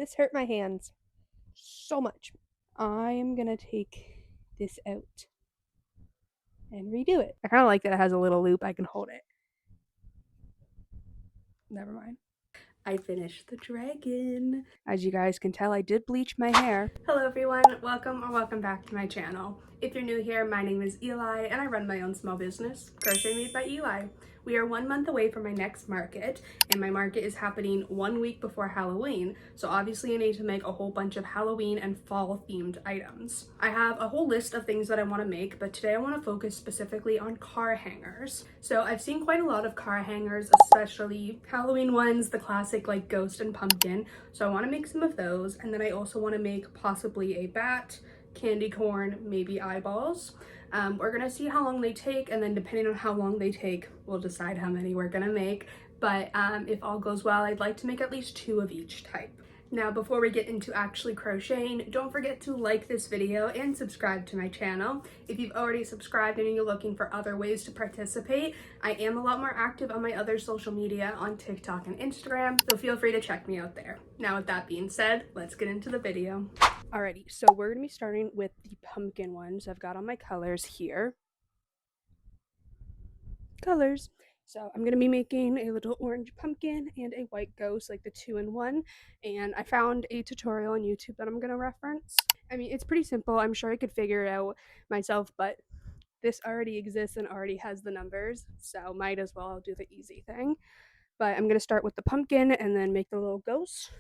This hurt my hands so much. I'm gonna take this out and redo it. I kind of like that it has a little loop. I can hold it. Never mind. I finished the dragon. As you guys can tell, I did bleach my hair. Hello everyone, welcome back to my channel. If you're new here, my name is Eli and I run my own small business, Crochet Made by Eli. We are 1 month away from my next market, and my market is happening 1 week before Halloween, so obviously I need to make a whole bunch of Halloween and fall themed items. I have a whole list of things that I want to make, but today I want to focus specifically on car hangers. So I've seen quite a lot of car hangers, especially Halloween ones, the classic like ghost and pumpkin, so I want to make some of those, and then I also want to make possibly a bat, candy corn, maybe eyeballs. We're gonna see how long they take, and then depending on how long they take, we'll decide how many we're gonna make. But if all goes well, I'd like to make at least 2 of each type. Now, before we get into actually crocheting, don't forget to like this video and subscribe to my channel. If you've already subscribed and you're looking for other ways to participate, I am a lot more active on my other social media on TikTok and Instagram, so feel free to check me out there. Now, with that being said, let's get into the video. Alrighty, so we're gonna be starting with the pumpkin ones. I've got all my colors here. Colors. So I'm gonna be making a little orange pumpkin and a white ghost, like the 2-in-1. And I found a tutorial on YouTube that I'm gonna reference. I mean, it's pretty simple. I'm sure I could figure it out myself, but this already exists and already has the numbers, so might as well do the easy thing. But I'm gonna start with the pumpkin and then make the little ghost,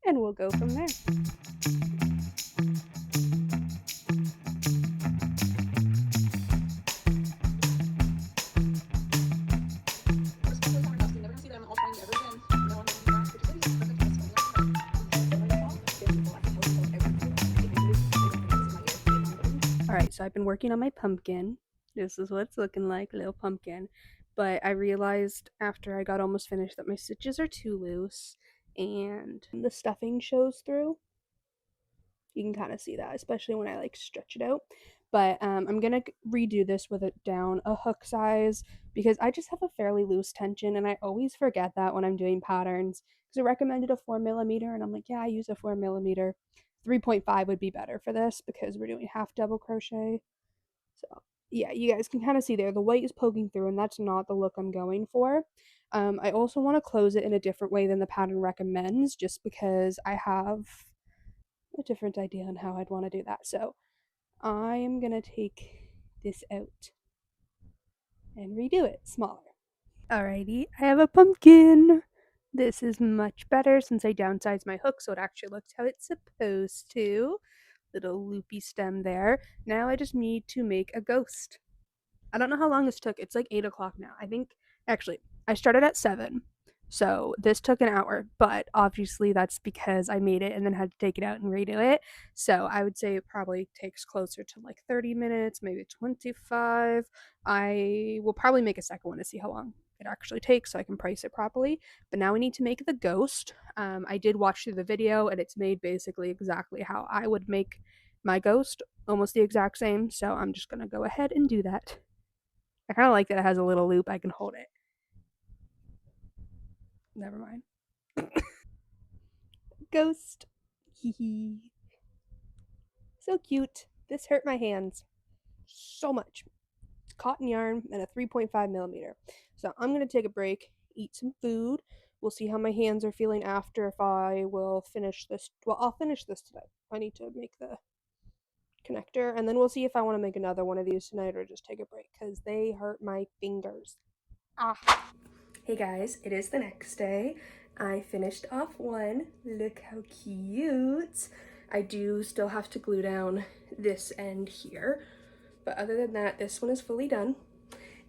and we'll go from there. Alright, so I've been working on my pumpkin. This is what it's looking like, a little pumpkin. But I realized after I got almost finished that my stitches are too loose and the stuffing shows through. You can kind of see that, especially when I like stretch it out. But I'm gonna redo this with it down a hook size because I just have a fairly loose tension, and I always forget that when I'm doing patterns because it recommended a 4mm, and I'm like, yeah, I use a 4mm. 3.5 would be better for this because we're doing half double crochet. So yeah, you guys can kind of see there the white is poking through, and that's not the look I'm going for. I also want to close it in a different way than the pattern recommends, just because I have a different idea on how I'd want to do that. So I'm gonna take this out and redo it smaller. Alrighty, I have a pumpkin. This is much better since I downsized my hook so it actually looks how it's supposed to. Little loopy stem there. Now I just need to make a ghost. I don't know how long this took. It's like 8 o'clock now. I think, actually, I started at 7. So this took an hour, but obviously that's because I made it and then had to take it out and redo it. So I would say it probably takes closer to like 30 minutes, maybe 25. I will probably make a second one to see how long it actually takes so I can price it properly. But now we need to make the ghost. I did watch through the video and it's made basically exactly how I would make my ghost, almost the exact same. So I'm just going to go ahead and do that. I kind of like that it has a little loop. I can hold it. Never mind. Ghost. Hee. So cute. This hurt my hands so much. It's cotton yarn and a 3.5mm. So I'm going to take a break, eat some food. We'll see how my hands are feeling after, if I will finish this. Well, I'll finish this today. I need to make the connector, and then we'll see if I want to make another one of these tonight or just take a break because they hurt my fingers. Ah. Hey guys, it is the next day. I finished off one. Look how cute. I do still have to glue down this end here, but other than that, this one is fully done.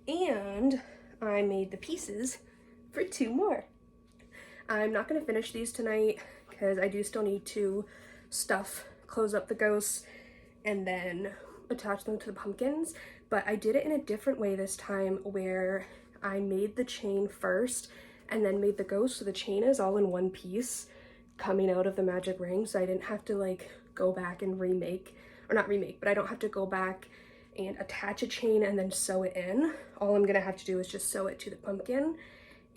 And I made the pieces for 2 more. I'm not going to finish these tonight because I do still need to close up the ghosts, and then attach them to the pumpkins. But I did it in a different way this time, where I made the chain first and then made the ghost, so the chain is all in one piece coming out of the magic ring, so I didn't have to like go back and remake, or not remake, but I don't have to go back and attach a chain and then sew it in. All I'm gonna have to do is just sew it to the pumpkin,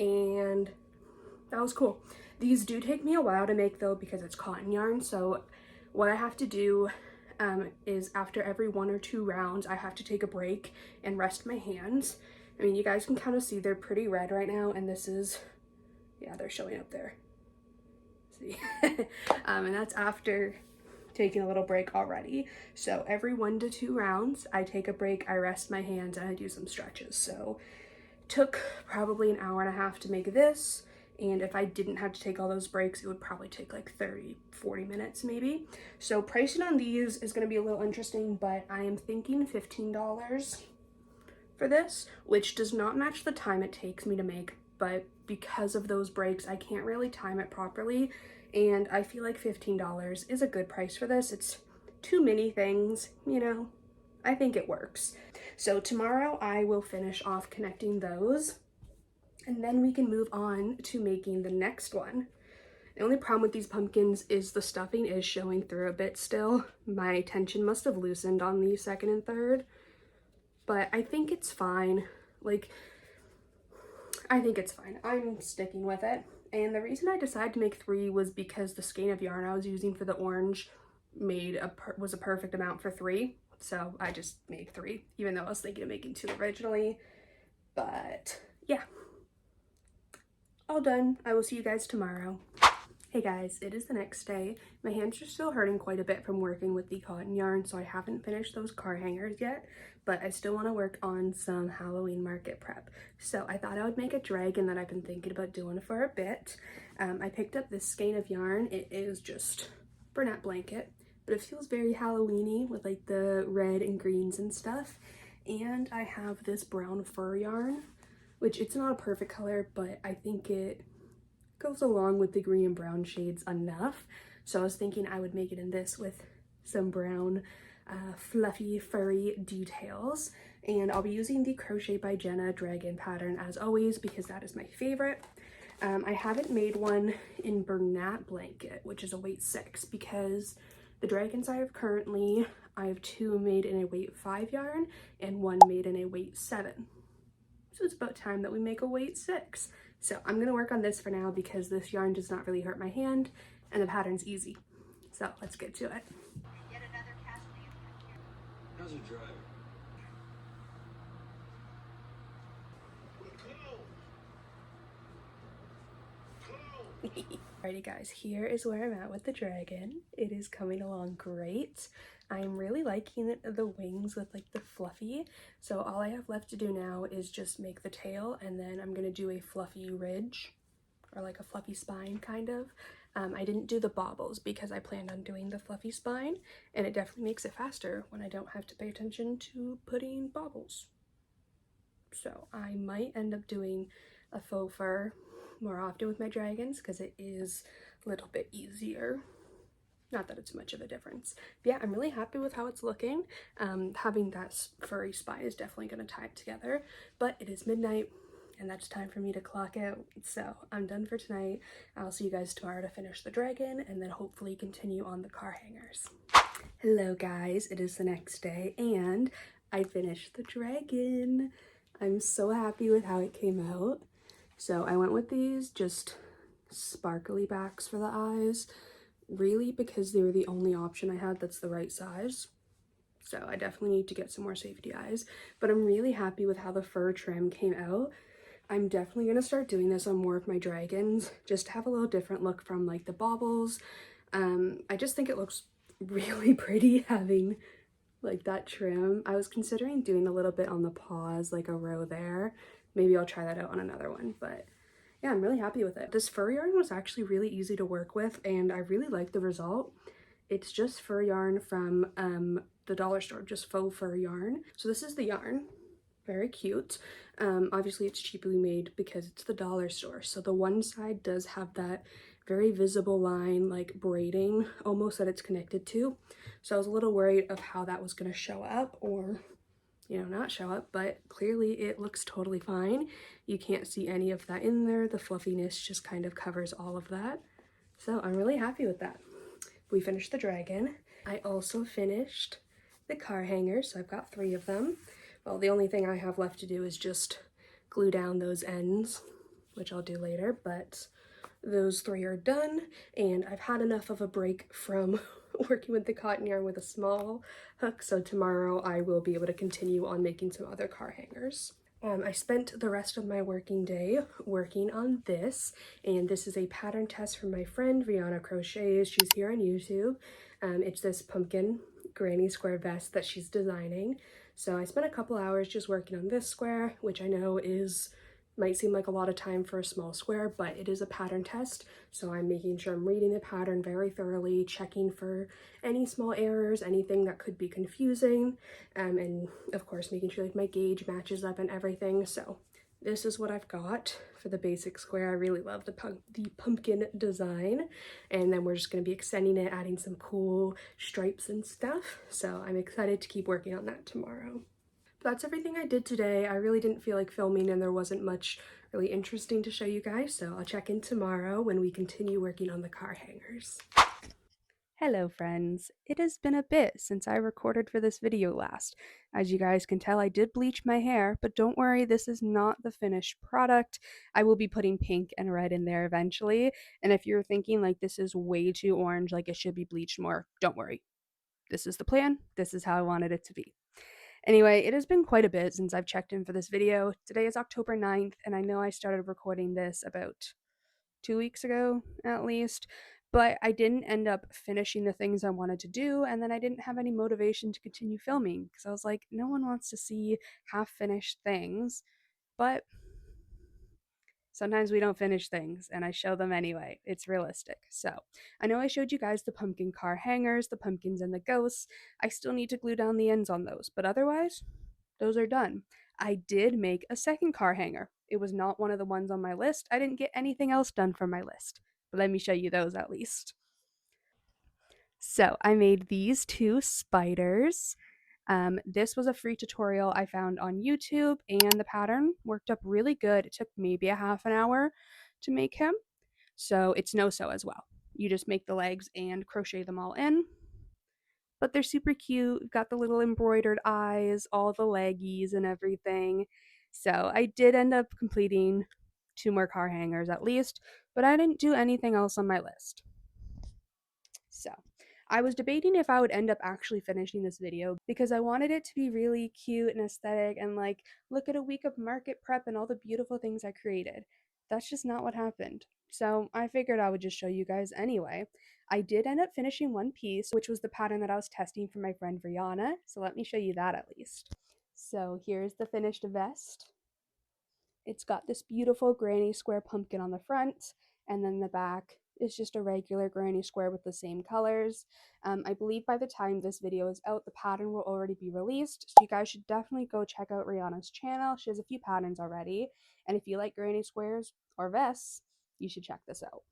and that was cool. These do take me a while to make though because it's cotton yarn. So what I have to do is after every 1 or 2 rounds, I have to take a break and rest my hands. I mean, you guys can kind of see they're pretty red right now, and this is, yeah, they're showing up there. See? And that's after taking a little break already. So every 1 to 2 rounds, I take a break, I rest my hands, and I do some stretches. So took probably an hour and a half to make this, and if I didn't have to take all those breaks, it would probably take like 30-40 minutes maybe. So pricing on these is going to be a little interesting, but I am thinking $15 for this, which does not match the time it takes me to make, but because of those breaks, I can't really time it properly, and I feel like $15 is a good price for this. It's 2 mini things, you know, I think it works. So tomorrow I will finish off connecting those, and then we can move on to making the next one. The only problem with these pumpkins is the stuffing is showing through a bit still. My tension must have loosened on the second and third, but I think it's fine. Like, I think it's fine. I'm sticking with it. And the reason I decided to make 3 was because the skein of yarn I was using for the orange was a perfect amount for 3. So I just made 3, even though I was thinking of making 2 originally. But yeah, all done. I will see you guys tomorrow. Hey guys, it is the next day. My hands are still hurting quite a bit from working with the cotton yarn, so I haven't finished those car hangers yet, but I still want to work on some Halloween market prep. So I thought I would make a dragon that I've been thinking about doing for a bit. I picked up this skein of yarn. It is just Bernat blanket, but it feels very Halloween-y with like the red and greens and stuff. And I have this brown fur yarn, which it's not a perfect color, but I think it goes along with the green and brown shades enough. So I was thinking I would make it in this with some brown fluffy furry details, and I'll be using the Crochet by Jenna dragon pattern as always because that is my favorite. I haven't made one in Bernat blanket, which is a weight 6, because the dragons I have currently, I have 2 made in a weight 5 yarn and 1 made in a weight 7. So it's about time that we make a weight 6. So I'm gonna work on this for now because this yarn does not really hurt my hand and the pattern's easy. So let's get to it. How's it dry? Alrighty guys, here is where I'm at with the dragon. It is coming along great. I'm really liking the wings with like the fluffy. So all I have left to do now is just make the tail, and then I'm gonna do a fluffy ridge or like a fluffy spine kind of. I didn't do the baubles because I planned on doing the fluffy spine, and it definitely makes it faster when I don't have to pay attention to putting baubles. So I might end up doing a faux fur more often with my dragons because it is a little bit easier. Not that it's much of a difference. But yeah, I'm really happy with how it's looking. Having that furry spine is definitely going to tie it together, but it is midnight and that's time for me to clock out. So I'm done for tonight. I'll see you guys tomorrow to finish the dragon and then hopefully continue on the car hangers. Hello guys, it is the next day and I finished the dragon. I'm so happy with how it came out. So I went with these just sparkly backs for the eyes, really because they were the only option I had that's the right size. So I definitely need to get some more safety eyes, but I'm really happy with how the fur trim came out. I'm definitely going to start doing this on more of my dragons, just to have a little different look from like the baubles. I just think it looks really pretty having like that trim. I was considering doing a little bit on the paws, like a row there. Maybe I'll try that out on another one, but yeah, I'm really happy with it. This fur yarn was actually really easy to work with and I really like the result. It's just fur yarn from the dollar store, just faux fur yarn. So this is the yarn. Very cute. Obviously it's cheaply made because it's the dollar store. So the one side does have that very visible line, like braiding almost, that it's connected to. So I was a little worried of how that was going to show up, or you know, not show up, but clearly it looks totally fine. You can't see any of that in there. The fluffiness just kind of covers all of that. So I'm really happy with that. We finished the dragon. I also finished the car hangers, so I've got 3 of them. Well, the only thing I have left to do is just glue down those ends, which I'll do later, but those 3 are done, and I've had enough of a break from working with the cotton yarn with a small hook, so tomorrow I will be able to continue on making some other car hangers. I spent the rest of my working day working on this, and this is a pattern test from my friend Rihanna Crochets. She's here on YouTube. It's this pumpkin granny square vest that she's designing. So I spent a couple hours just working on this square, which I know might seem like a lot of time for a small square, but it is a pattern test, so I'm making sure I'm reading the pattern very thoroughly, checking for any small errors, anything that could be confusing, and of course making sure like my gauge matches up and everything. So this is what I've got for the basic square. I really love the pumpkin design, and then we're just going to be extending it, adding some cool stripes and stuff, so I'm excited to keep working on that tomorrow. That's everything I did today. I really didn't feel like filming and there wasn't much really interesting to show you guys, so I'll check in tomorrow when we continue working on the car hangers. Hello friends, it has been a bit since I recorded for this video last. As you guys can tell, I did bleach my hair, but don't worry, this is not the finished product. I will be putting pink and red in there eventually, and if you're thinking like this is way too orange, like it should be bleached more, don't worry. This is the plan, this is how I wanted it to be. Anyway, it has been quite a bit since I've checked in for this video. Today is October 9th, and I know I started recording this about 2 weeks ago, at least, but I didn't end up finishing the things I wanted to do, and then I didn't have any motivation to continue filming, because I was like, no one wants to see half-finished things, but sometimes we don't finish things, and I show them anyway. It's realistic. So, I know I showed you guys the pumpkin car hangers, the pumpkins and the ghosts. I still need to glue down the ends on those, but otherwise, those are done. I did make a second car hanger. It was not one of the ones on my list. I didn't get anything else done from my list, but let me show you those at least. So, I made these two spiders. This was a free tutorial I found on YouTube, and the pattern worked up really good. It took maybe a half an hour to make him, so it's no-sew as well. You just make the legs and crochet them all in, but they're super cute. Got the little embroidered eyes, all the leggies and everything. So I did end up completing 2 more car hangers at least, but I didn't do anything else on my list. So I was debating if I would end up actually finishing this video because I wanted it to be really cute and aesthetic and like, look at a week of market prep and all the beautiful things I created. That's just not what happened. So I figured I would just show you guys anyway. I did end up finishing one piece, which was the pattern that I was testing for my friend Rihanna. So let me show you that at least. So here's the finished vest. It's got this beautiful granny square pumpkin on the front, and then the back is just a regular granny square with the same colors. I believe by the time this video is out, the pattern will already be released, so you guys should definitely go check out Rihanna's channel. She has a few patterns already, and if you like granny squares or vests, you should check this out.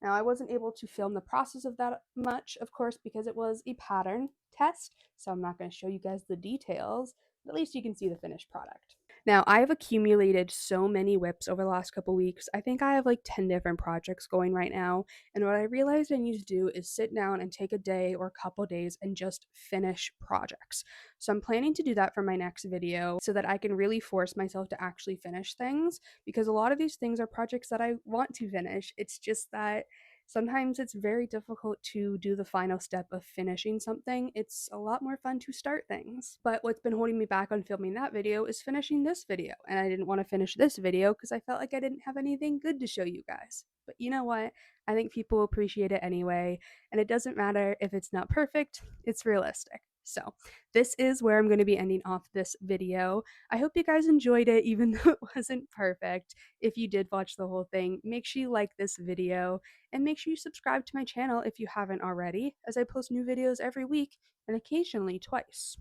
Now, I wasn't able to film the process of that much, of course, because it was a pattern test, so I'm not going to show you guys the details, but at least you can see the finished product. Now, I've accumulated so many whips over the last couple weeks. I think I have like 10 different projects going right now, and what I realized I need to do is sit down and take a day or a couple days and just finish projects. So I'm planning to do that for my next video so that I can really force myself to actually finish things, because a lot of these things are projects that I want to finish. It's just that sometimes it's very difficult to do the final step of finishing something. It's a lot more fun to start things. But what's been holding me back on filming that video is finishing this video. And I didn't want to finish this video because I felt like I didn't have anything good to show you guys. But you know what? I think people will appreciate it anyway. And it doesn't matter if it's not perfect, it's realistic. So this is where I'm going to be ending off this video. I hope you guys enjoyed it, even though it wasn't perfect. If you did watch the whole thing, make sure you like this video, and make sure you subscribe to my channel if you haven't already, as I post new videos every week and occasionally twice.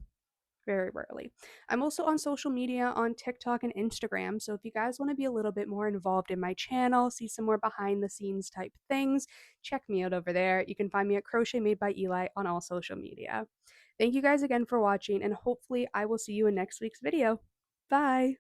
Very rarely. I'm also on social media on TikTok and Instagram, so if you guys want to be a little bit more involved in my channel, see some more behind the scenes type things, check me out over there. You can find me at CrochetMadeByEli on all social media. Thank you guys again for watching, and hopefully I will see you in next week's video. Bye!